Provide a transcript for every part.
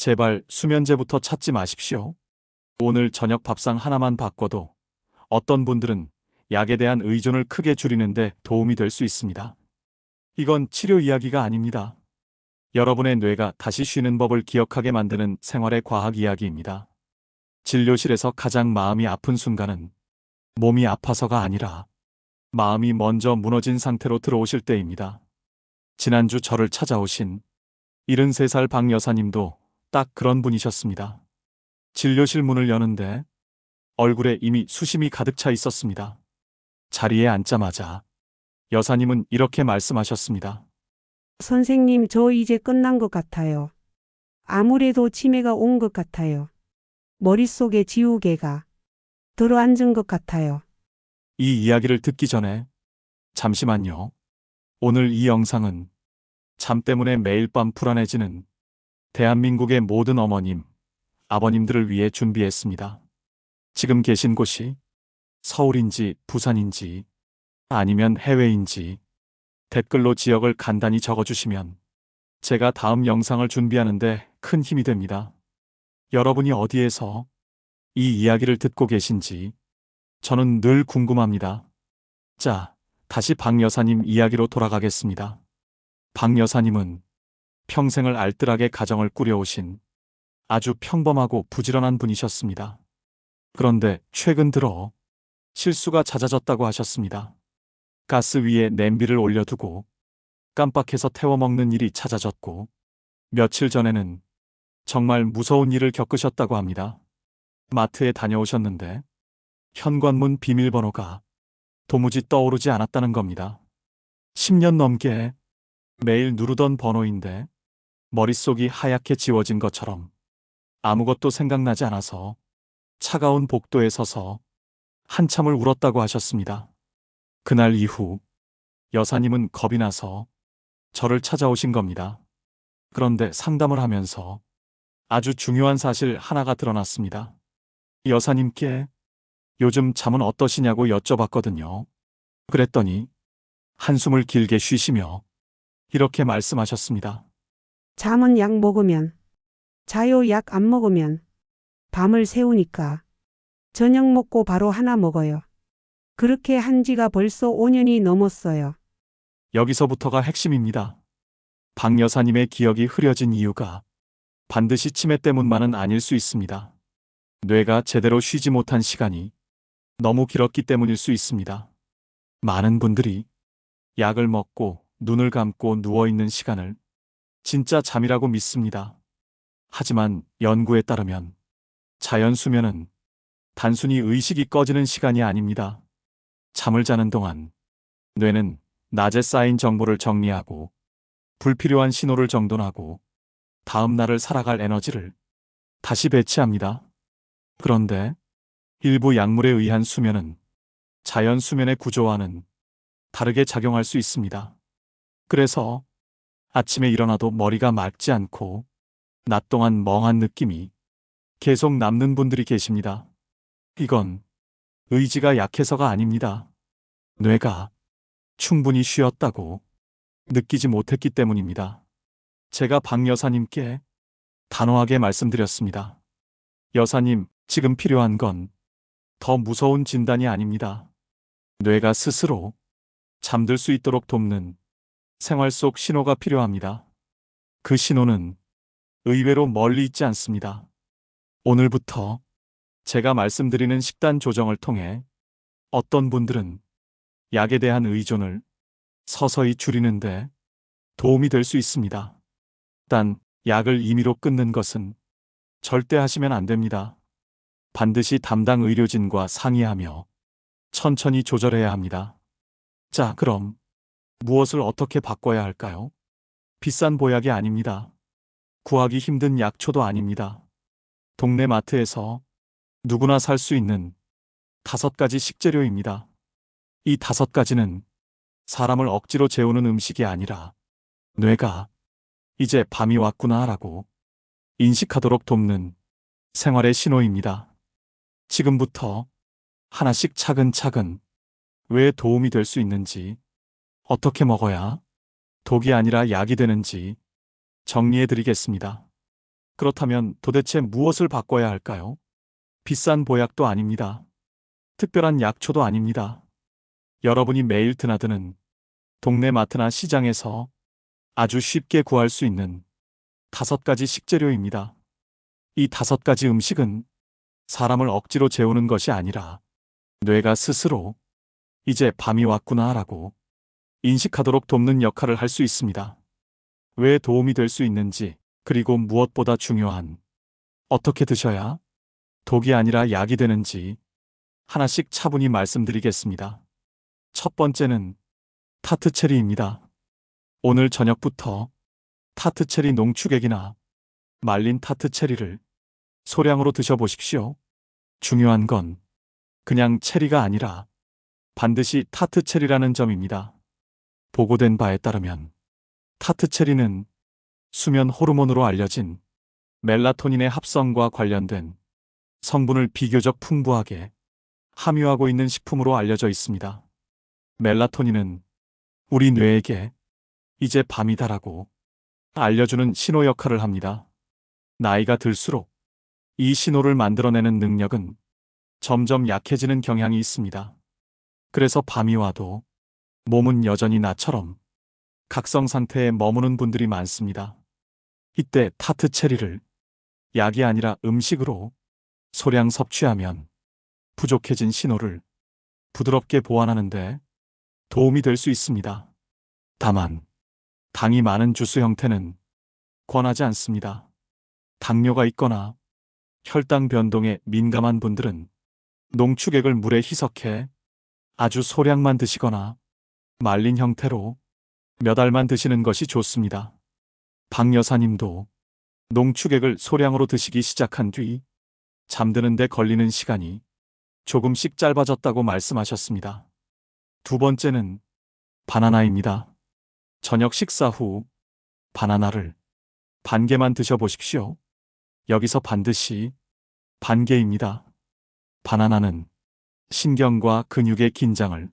제발 수면제부터 찾지 마십시오. 오늘 저녁 밥상 하나만 바꿔도 어떤 분들은 약에 대한 의존을 크게 줄이는데 도움이 될 수 있습니다. 이건 치료 이야기가 아닙니다. 여러분의 뇌가 다시 쉬는 법을 기억하게 만드는 생활의 과학 이야기입니다. 진료실에서 가장 마음이 아픈 순간은 몸이 아파서가 아니라 마음이 먼저 무너진 상태로 들어오실 때입니다. 지난주 저를 찾아오신 73살 박 여사님도 딱 그런 분이셨습니다. 진료실 문을 여는데 얼굴에 이미 수심이 가득 차 있었습니다. 자리에 앉자마자 여사님은 이렇게 말씀하셨습니다. 선생님, 저 이제 끝난 것 같아요. 아무래도 치매가 온 것 같아요. 머릿속에 지우개가 들어앉은 것 같아요. 이 이야기를 듣기 전에 잠시만요. 오늘 이 영상은 잠 때문에 매일 밤 불안해지는 대한민국의 모든 어머님, 아버님들을 위해 준비했습니다. 지금 계신 곳이 서울인지 부산인지 아니면 해외인지 댓글로 지역을 간단히 적어주시면 제가 다음 영상을 준비하는데 큰 힘이 됩니다. 여러분이 어디에서 이 이야기를 듣고 계신지 저는 늘 궁금합니다. 자, 다시 박 여사님 이야기로 돌아가겠습니다. 박 여사님은 평생을 알뜰하게 가정을 꾸려오신 아주 평범하고 부지런한 분이셨습니다. 그런데 최근 들어 실수가 잦아졌다고 하셨습니다. 가스 위에 냄비를 올려두고 깜빡해서 태워 먹는 일이 잦아졌고 며칠 전에는 정말 무서운 일을 겪으셨다고 합니다. 마트에 다녀오셨는데 현관문 비밀번호가 도무지 떠오르지 않았다는 겁니다. 10년 넘게 매일 누르던 번호인데 머릿속이 하얗게 지워진 것처럼 아무것도 생각나지 않아서 차가운 복도에 서서 한참을 울었다고 하셨습니다. 그날 이후 여사님은 겁이 나서 저를 찾아오신 겁니다. 그런데 상담을 하면서 아주 중요한 사실 하나가 드러났습니다. 여사님께 요즘 잠은 어떠시냐고 여쭤봤거든요. 그랬더니 한숨을 길게 쉬시며 이렇게 말씀하셨습니다. 잠은 약 먹으면 자요. 약 안 먹으면 밤을 새우니까 저녁 먹고 바로 하나 먹어요. 그렇게 한 지가 벌써 5년이 넘었어요. 여기서부터가 핵심입니다. 박 여사님의 기억이 흐려진 이유가 반드시 치매 때문만은 아닐 수 있습니다. 뇌가 제대로 쉬지 못한 시간이 너무 길었기 때문일 수 있습니다. 많은 분들이 약을 먹고 눈을 감고 누워있는 시간을 진짜 잠이라고 믿습니다. 하지만 연구에 따르면 자연 수면은 단순히 의식이 꺼지는 시간이 아닙니다. 잠을 자는 동안 뇌는 낮에 쌓인 정보를 정리하고 불필요한 신호를 정돈하고 다음 날을 살아갈 에너지를 다시 배치합니다. 그런데 일부 약물에 의한 수면은 자연 수면의 구조와는 다르게 작용할 수 있습니다. 그래서 아침에 일어나도 머리가 맑지 않고 낮 동안 멍한 느낌이 계속 남는 분들이 계십니다. 이건 의지가 약해서가 아닙니다. 뇌가 충분히 쉬었다고 느끼지 못했기 때문입니다. 제가 박 여사님께 단호하게 말씀드렸습니다. 여사님, 지금 필요한 건 더 무서운 진단이 아닙니다. 뇌가 스스로 잠들 수 있도록 돕는 생활 속 신호가 필요합니다. 그 신호는 의외로 멀리 있지 않습니다. 오늘부터 제가 말씀드리는 식단 조정을 통해 어떤 분들은 약에 대한 의존을 서서히 줄이는데 도움이 될 수 있습니다. 단, 약을 임의로 끊는 것은 절대 하시면 안 됩니다. 반드시 담당 의료진과 상의하며 천천히 조절해야 합니다. 자, 그럼 무엇을 어떻게 바꿔야 할까요? 비싼 보약이 아닙니다. 구하기 힘든 약초도 아닙니다. 동네 마트에서 누구나 살 수 있는 5가지 식재료입니다. 이 5가지는 사람을 억지로 재우는 음식이 아니라 뇌가 이제 밤이 왔구나 라고 인식하도록 돕는 생활의 신호입니다. 지금부터 하나씩 차근차근 왜 도움이 될 수 있는지, 어떻게 먹어야 독이 아니라 약이 되는지 정리해 드리겠습니다. 그렇다면 도대체 무엇을 바꿔야 할까요? 비싼 보약도 아닙니다. 특별한 약초도 아닙니다. 여러분이 매일 드나드는 동네 마트나 시장에서 아주 쉽게 구할 수 있는 5가지 식재료입니다. 이 5가지 음식은 사람을 억지로 재우는 것이 아니라 뇌가 스스로 이제 밤이 왔구나라고 인식하도록 돕는 역할을 할 수 있습니다. 왜 도움이 될 수 있는지, 그리고 무엇보다 중요한 어떻게 드셔야 독이 아니라 약이 되는지 하나씩 차분히 말씀드리겠습니다. 첫 번째는 타트체리입니다. 오늘 저녁부터 타트체리 농축액이나 말린 타트체리를 소량으로 드셔보십시오. 중요한 건 그냥 체리가 아니라 반드시 타트체리라는 점입니다. 보고된 바에 따르면 타트체리는 수면 호르몬으로 알려진 멜라토닌의 합성과 관련된 성분을 비교적 풍부하게 함유하고 있는 식품으로 알려져 있습니다. 멜라토닌은 우리 뇌에게 이제 밤이다라고 알려주는 신호 역할을 합니다. 나이가 들수록 이 신호를 만들어내는 능력은 점점 약해지는 경향이 있습니다. 그래서 밤이 와도 몸은 여전히 나처럼 각성 상태에 머무는 분들이 많습니다. 이때 타트체리를 약이 아니라 음식으로 소량 섭취하면 부족해진 신호를 부드럽게 보완하는데 도움이 될 수 있습니다. 다만 당이 많은 주스 형태는 권하지 않습니다. 당뇨가 있거나 혈당 변동에 민감한 분들은 농축액을 물에 희석해 아주 소량만 드시거나 말린 형태로 몇 알만 드시는 것이 좋습니다. 박 여사님도 농축액을 소량으로 드시기 시작한 뒤 잠드는 데 걸리는 시간이 조금씩 짧아졌다고 말씀하셨습니다. 두 번째는 바나나입니다. 저녁 식사 후 바나나를 반 개만 드셔보십시오. 여기서 반드시 반 개입니다. 바나나는 신경과 근육의 긴장을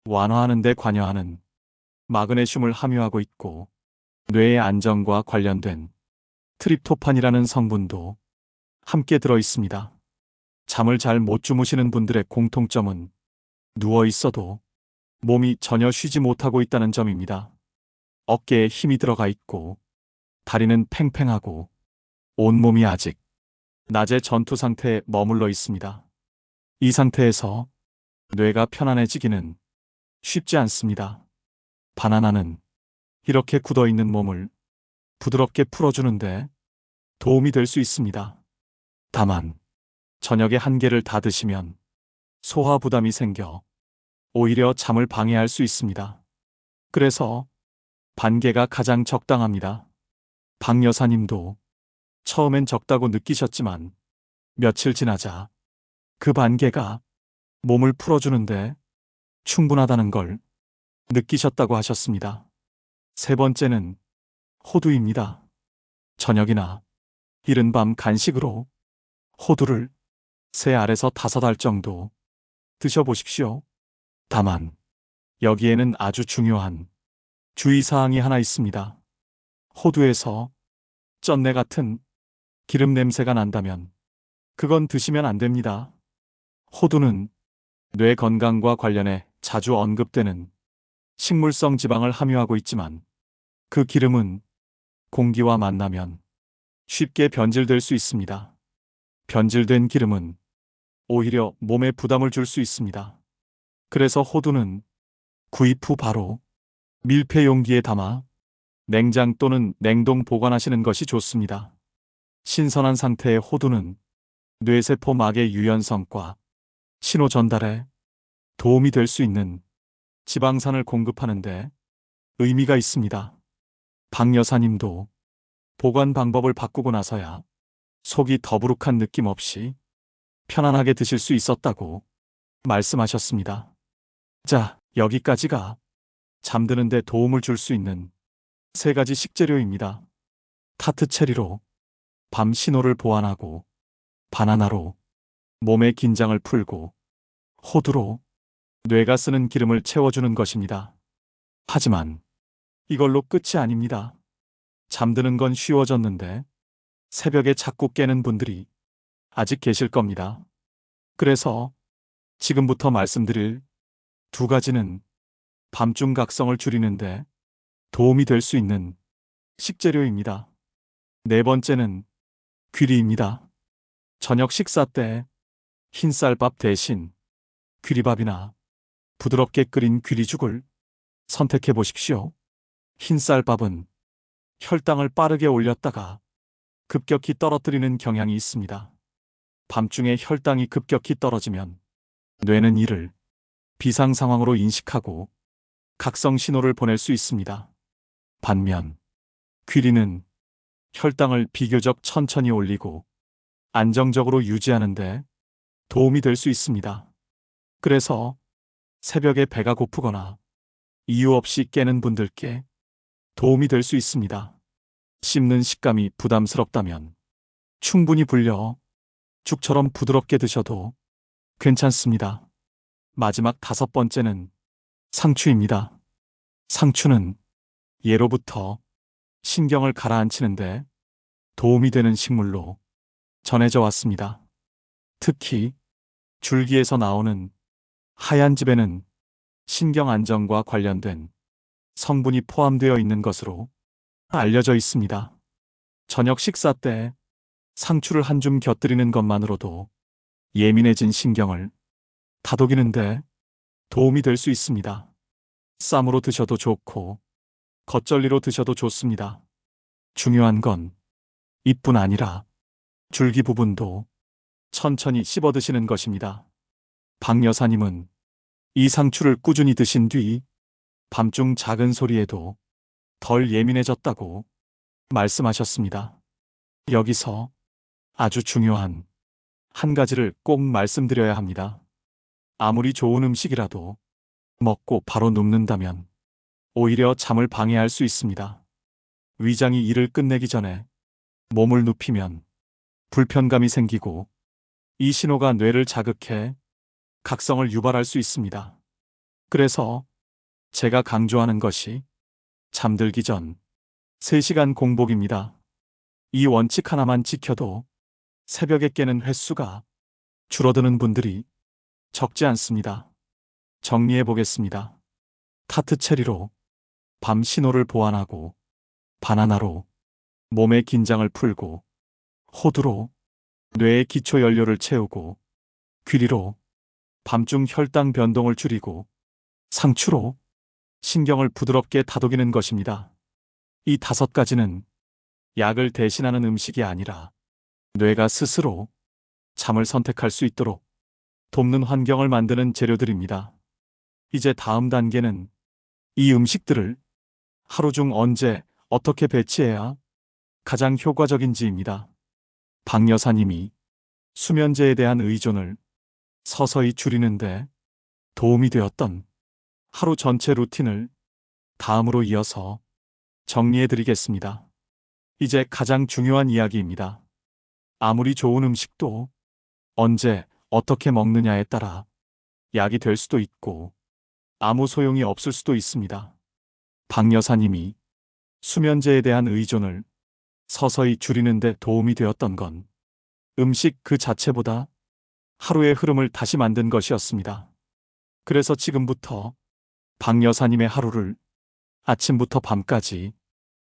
완화하는 데 관여하는 마그네슘을 함유하고 있고 뇌의 안정과 관련된 트립토판이라는 성분도 함께 들어 있습니다. 잠을 잘 못 주무시는 분들의 공통점은 누워 있어도 몸이 전혀 쉬지 못하고 있다는 점입니다. 어깨에 힘이 들어가 있고 다리는 팽팽하고 온몸이 아직 낮의 전투 상태에 머물러 있습니다. 이 상태에서 뇌가 편안해지기는 쉽지 않습니다. 바나나는 이렇게 굳어있는 몸을 부드럽게 풀어주는데 도움이 될 수 있습니다. 다만 저녁에 한 개를 다 드시면 소화 부담이 생겨 오히려 잠을 방해할 수 있습니다. 그래서 반 개가 가장 적당합니다. 박 여사님도 처음엔 적다고 느끼셨지만 며칠 지나자 그 반 개가 몸을 풀어주는데 충분하다는 걸 느끼셨다고 하셨습니다. 세 번째는 호두입니다. 저녁이나 이른 밤 간식으로 호두를 3알에서 5알 정도 드셔보십시오. 다만 여기에는 아주 중요한 주의사항이 하나 있습니다. 호두에서 쩐내 같은 기름 냄새가 난다면 그건 드시면 안 됩니다. 호두는 뇌 건강과 관련해 자주 언급되는 식물성 지방을 함유하고 있지만 그 기름은 공기와 만나면 쉽게 변질될 수 있습니다. 변질된 기름은 오히려 몸에 부담을 줄 수 있습니다. 그래서 호두는 구입 후 바로 밀폐 용기에 담아 냉장 또는 냉동 보관하시는 것이 좋습니다. 신선한 상태의 호두는 뇌세포막의 유연성과 신호 전달에 도움이 될 수 있는 지방산을 공급하는데 의미가 있습니다. 박 여사님도 보관 방법을 바꾸고 나서야 속이 더부룩한 느낌 없이 편안하게 드실 수 있었다고 말씀하셨습니다. 자, 여기까지가 잠드는 데 도움을 줄 수 있는 3가지 식재료입니다. 타트체리로 밤 신호를 보완하고, 바나나로 몸의 긴장을 풀고, 호두로 뇌가 쓰는 기름을 채워주는 것입니다. 하지만 이걸로 끝이 아닙니다. 잠드는 건 쉬워졌는데 새벽에 자꾸 깨는 분들이 아직 계실 겁니다. 그래서 지금부터 말씀드릴 두 가지는 밤중 각성을 줄이는데 도움이 될 수 있는 식재료입니다. 네 번째는 귀리입니다. 저녁 식사 때 흰쌀밥 대신 귀리밥이나 부드럽게 끓인 귀리죽을 선택해 보십시오. 흰쌀밥은 혈당을 빠르게 올렸다가 급격히 떨어뜨리는 경향이 있습니다. 밤중에 혈당이 급격히 떨어지면 뇌는 이를 비상 상황으로 인식하고 각성 신호를 보낼 수 있습니다. 반면 귀리는 혈당을 비교적 천천히 올리고 안정적으로 유지하는데 도움이 될 수 있습니다. 그래서 새벽에 배가 고프거나 이유 없이 깨는 분들께 도움이 될 수 있습니다. 씹는 식감이 부담스럽다면 충분히 불려 죽처럼 부드럽게 드셔도 괜찮습니다. 마지막 다섯 번째는 상추입니다. 상추는 예로부터 신경을 가라앉히는데 도움이 되는 식물로 전해져 왔습니다. 특히 줄기에서 나오는 하얀 즙에는 신경 안정과 관련된 성분이 포함되어 있는 것으로 알려져 있습니다. 저녁 식사 때 상추를 한 줌 곁들이는 것만으로도 예민해진 신경을 다독이는데 도움이 될 수 있습니다. 쌈으로 드셔도 좋고 겉절리로 드셔도 좋습니다. 중요한 건 잎뿐 아니라 줄기 부분도 천천히 씹어 드시는 것입니다. 박 여사님은 이 상추를 꾸준히 드신 뒤 밤중 작은 소리에도 덜 예민해졌다고 말씀하셨습니다. 여기서 아주 중요한 한 가지를 꼭 말씀드려야 합니다. 아무리 좋은 음식이라도 먹고 바로 눕는다면 오히려 잠을 방해할 수 있습니다. 위장이 일을 끝내기 전에 몸을 눕히면 불편감이 생기고 이 신호가 뇌를 자극해 각성을 유발할 수 있습니다. 그래서 제가 강조하는 것이 잠들기 전 3시간 공복입니다. 이 원칙 하나만 지켜도 새벽에 깨는 횟수가 줄어드는 분들이 적지 않습니다. 정리해 보겠습니다. 타트 체리로 밤 신호를 보완하고, 바나나로 몸의 긴장을 풀고, 호두로 뇌의 기초 연료를 채우고, 귀리로 밤중 혈당 변동을 줄이고, 상추로 신경을 부드럽게 다독이는 것입니다. 이 5가지는 약을 대신하는 음식이 아니라 뇌가 스스로 잠을 선택할 수 있도록 돕는 환경을 만드는 재료들입니다. 이제 다음 단계는 이 음식들을 하루 중 언제 어떻게 배치해야 가장 효과적인지입니다. 박 여사님이 수면제에 대한 의존을 서서히 줄이는데 도움이 되었던 하루 전체 루틴을 다음으로 이어서 정리해 드리겠습니다. 이제 가장 중요한 이야기입니다. 아무리 좋은 음식도 언제 어떻게 먹느냐에 따라 약이 될 수도 있고 아무 소용이 없을 수도 있습니다. 박 여사님이 수면제에 대한 의존을 서서히 줄이는 데 도움이 되었던 건 음식 그 자체보다 하루의 흐름을 다시 만든 것이었습니다. 그래서 지금부터 박 여사님의 하루를 아침부터 밤까지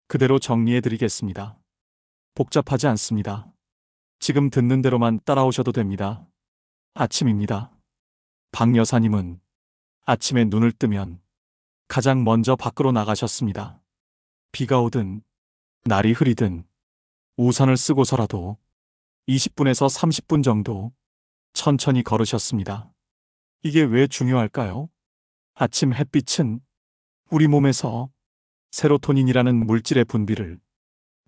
그대로 정리해 드리겠습니다. 복잡하지 않습니다. 지금 듣는 대로만 따라오셔도 됩니다. 아침입니다. 박 여사님은 아침에 눈을 뜨면 가장 먼저 밖으로 나가셨습니다. 비가 오든 날이 흐리든 우산을 쓰고서라도 20분에서 30분 정도 천천히 걸으셨습니다. 이게 왜 중요할까요? 아침 햇빛은 우리 몸에서 세로토닌이라는 물질의 분비를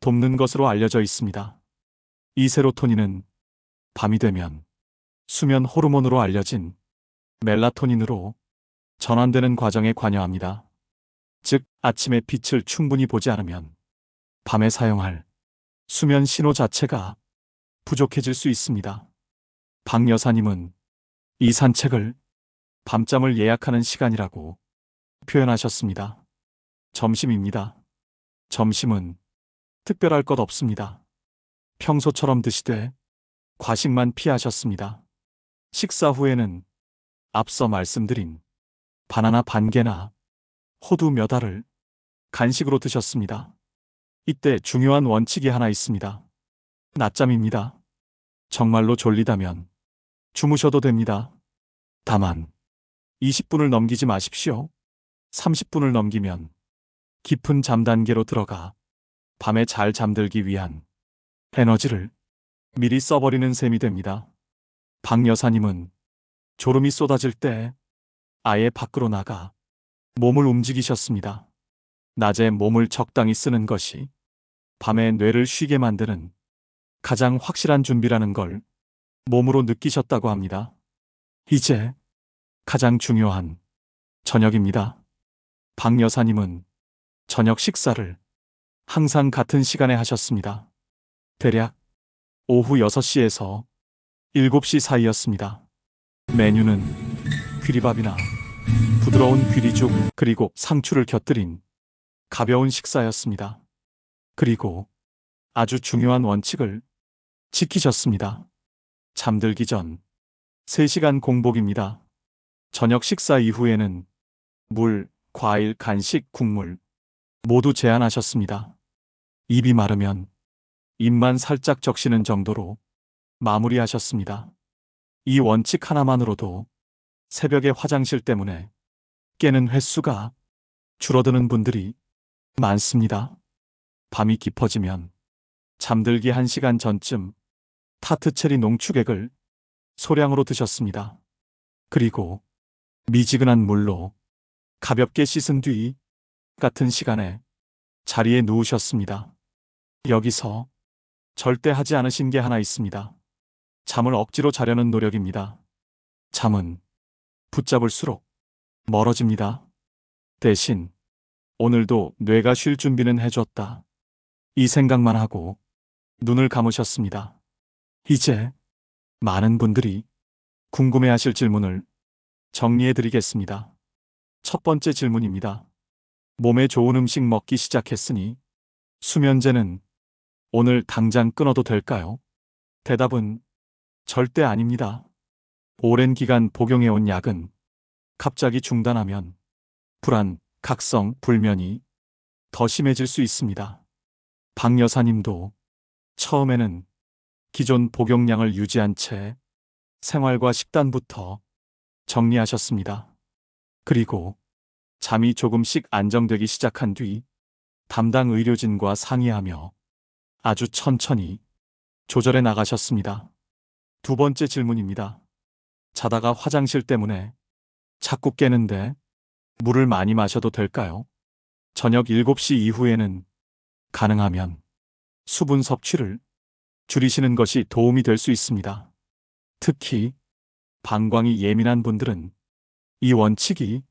돕는 것으로 알려져 있습니다. 이 세로토닌은 밤이 되면 수면 호르몬으로 알려진 멜라토닌으로 전환되는 과정에 관여합니다. 즉, 아침에 빛을 충분히 보지 않으면 밤에 사용할 수면 신호 자체가 부족해질 수 있습니다. 박 여사님은 이 산책을 밤잠을 예약하는 시간이라고 표현하셨습니다. 점심입니다. 점심은 특별할 것 없습니다. 평소처럼 드시되 과식만 피하셨습니다. 식사 후에는 앞서 말씀드린 바나나 반 개나 호두 몇 알을 간식으로 드셨습니다. 이때 중요한 원칙이 하나 있습니다. 낮잠입니다. 정말로 졸리다면 주무셔도 됩니다. 다만 20분을 넘기지 마십시오. 30분을 넘기면 깊은 잠 단계로 들어가 밤에 잘 잠들기 위한 에너지를 미리 써버리는 셈이 됩니다. 박 여사님은 졸음이 쏟아질 때 아예 밖으로 나가 몸을 움직이셨습니다. 낮에 몸을 적당히 쓰는 것이 밤에 뇌를 쉬게 만드는 가장 확실한 준비라는 걸 몸으로 느끼셨다고 합니다. 이제 가장 중요한 저녁입니다. 박 여사님은 저녁 식사를 항상 같은 시간에 하셨습니다. 대략 오후 6시에서 7시 사이였습니다. 메뉴는 귀리밥이나 부드러운 귀리죽 그리고 상추를 곁들인 가벼운 식사였습니다. 그리고 아주 중요한 원칙을 지키셨습니다. 잠들기 전 3시간 공복입니다. 저녁 식사 이후에는 물, 과일, 간식, 국물 모두 제한하셨습니다. 입이 마르면 입만 살짝 적시는 정도로 마무리하셨습니다. 이 원칙 하나만으로도 새벽에 화장실 때문에 깨는 횟수가 줄어드는 분들이 많습니다. 밤이 깊어지면 잠들기 1시간 전쯤 타트 체리 농축액을 소량으로 드셨습니다. 그리고 미지근한 물로 가볍게 씻은 뒤 같은 시간에 자리에 누우셨습니다. 여기서 절대 하지 않으신 게 하나 있습니다. 잠을 억지로 자려는 노력입니다. 잠은 붙잡을수록 멀어집니다. 대신 오늘도 뇌가 쉴 준비는 해줬다. 이 생각만 하고 눈을 감으셨습니다. 이제 많은 분들이 궁금해하실 질문을 정리해 드리겠습니다. 첫 번째 질문입니다. 몸에 좋은 음식 먹기 시작했으니 수면제는 오늘 당장 끊어도 될까요? 대답은 절대 아닙니다. 오랜 기간 복용해온 약은 갑자기 중단하면 불안, 각성, 불면이 더 심해질 수 있습니다. 박 여사님도 처음에는 기존 복용량을 유지한 채 생활과 식단부터 정리하셨습니다. 그리고 잠이 조금씩 안정되기 시작한 뒤 담당 의료진과 상의하며 아주 천천히 조절해 나가셨습니다. 두 번째 질문입니다. 자다가 화장실 때문에 자꾸 깨는데 물을 많이 마셔도 될까요? 저녁 7시 이후에는 가능하면 수분 섭취를 줄이시는 것이 도움이 될 수 있습니다. 특히 방광이 예민한 분들은 이 원칙이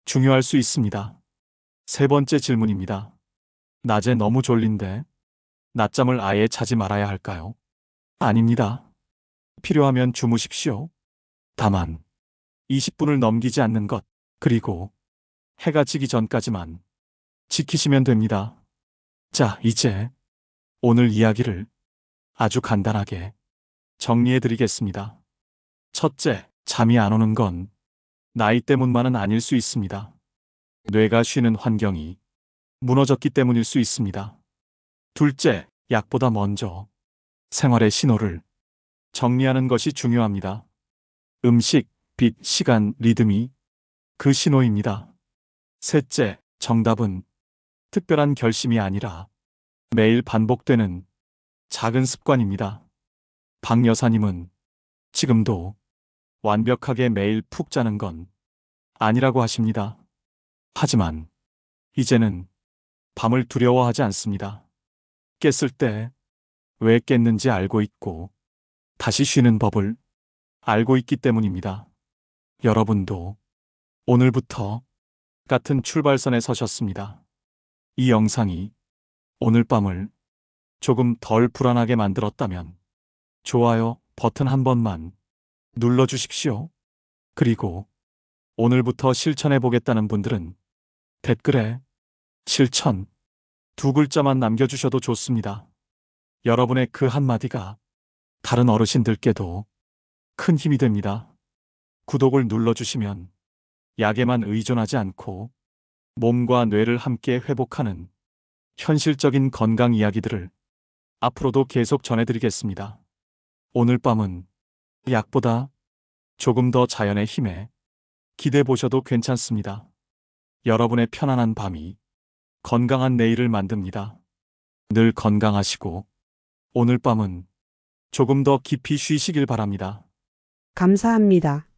중요할 수 있습니다. 세 번째 질문입니다. 낮에 너무 졸린데 낮잠을 아예 자지 말아야 할까요? 아닙니다. 필요하면 주무십시오. 다만 20분을 넘기지 않는 것, 그리고 해가 지기 전까지만 지키시면 됩니다. 자, 이제 오늘 이야기를 아주 간단하게 정리해 드리겠습니다. 첫째, 잠이 안 오는 건 나이 때문만은 아닐 수 있습니다. 뇌가 쉬는 환경이 무너졌기 때문일 수 있습니다. 둘째, 약보다 먼저 생활의 신호를 정리하는 것이 중요합니다. 음식, 빛, 시간, 리듬이 그 신호입니다. 셋째, 정답은 특별한 결심이 아니라 매일 반복되는 작은 습관입니다. 박 여사님은 지금도 완벽하게 매일 푹 자는 건 아니라고 하십니다. 하지만 이제는 밤을 두려워하지 않습니다. 깼을 때 왜 깼는지 알고 있고 다시 쉬는 법을 알고 있기 때문입니다. 여러분도 오늘부터 같은 출발선에 서셨습니다. 이 영상이 오늘 밤을 조금 덜 불안하게 만들었다면 좋아요 버튼 한 번만 눌러주십시오. 그리고 오늘부터 실천해 보겠다는 분들은 댓글에 실천 두 글자만 남겨주셔도 좋습니다. 여러분의 그 한마디가 다른 어르신들께도 큰 힘이 됩니다. 구독을 눌러주시면 약에만 의존하지 않고 몸과 뇌를 함께 회복하는 현실적인 건강 이야기들을 앞으로도 계속 전해드리겠습니다. 오늘 밤은 약보다 조금 더 자연의 힘에 기대해 보셔도 괜찮습니다. 여러분의 편안한 밤이 건강한 내일을 만듭니다. 늘 건강하시고 오늘 밤은 조금 더 깊이 쉬시길 바랍니다. 감사합니다.